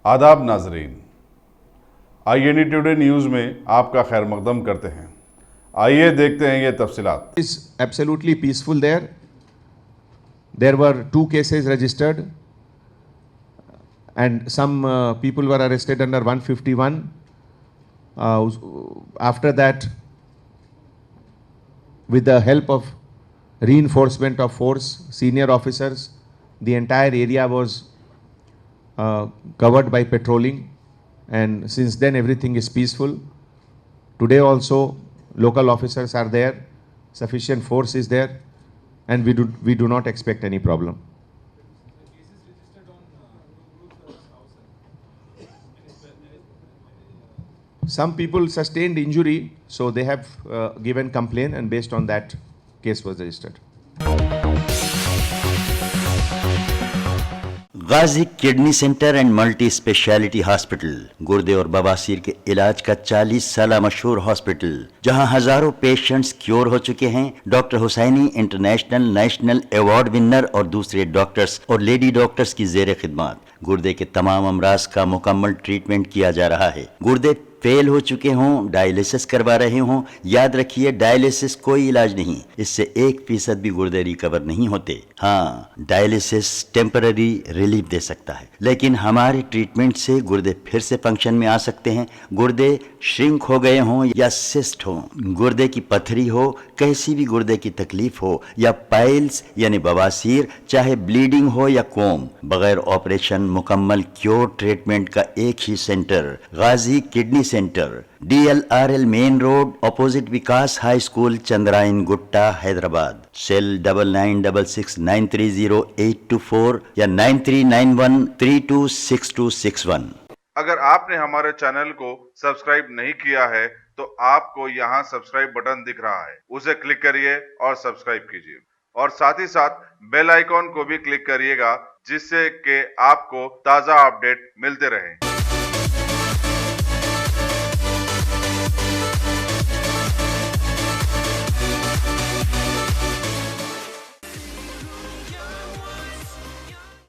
आदाब नाजरीन, INE today news में आपका खैर मकदम करते हैं। आइए देखते हैं ये तफसीलात। Is absolutely peaceful there. There were 2 cases registered and some people were arrested under 151. After that, with the help of reinforcement of force, senior officers, the entire area was covered by patrolling, and since then everything is peaceful. Today also local officers are there, sufficient force is there, and we do not expect any problem. Some people sustained injury, so they have given complaint, and based on that case was registered. Ghazi kidney centre and multi speciality hospital, गुर्दे और बवासीर के इलाज का 40 साल मशहूर hospital, जहां हजारों पेशेंट्स क्योर हो चुके हैं। Doctor Husaini international national award winner और दूसरे डॉक्टर्स और लेडी डॉक्टर्स की जेर खिदमत गुर्दे के तमाम अमराज का मुकम्मल ट्रीटमेंट किया जा रहा है। गुर्दे फेल हो चुके हों, डायलिसिस करवा रहे हों, याद रखिए डायलिसिस कोई इलाज नहीं, इससे 1% भी गुर्दे रिकवर नहीं होते। हाँ, डायलिसिस टेम्पररी रिलीफ दे सकता है, लेकिन हमारे ट्रीटमेंट से गुर्दे फिर से फंक्शन में आ सकते हैं। गुर्दे श्रिंक हो गए हों या सिस्ट हो, गुर्दे की पथरी हो, कैसी भी गुर्दे की तकलीफ हो, या पाइल्स यानी बवासीर, चाहे ब्लीडिंग हो या कोम, बगैर ऑपरेशन मुकम्मल क्योर ट्रीटमेंट का एक ही centre, Ghazi kidney centre, DLRL main road, opposite Vikas high school, Chandrayan Gutta, Hyderabad. Cell 9966930824 या 9391326261। अगर आपने हमारे चैनल को सब्सक्राइब नहीं किया है तो आपको यहाँ सब्सक्राइब बटन दिख रहा है, उसे क्लिक करिए और सब्सक्राइब कीजिए, और साथ ही साथ बेल आइकॉन को भी क्लिक करिएगा, जिससे कि आपको ताज़ा अपडेट मिलते रहें।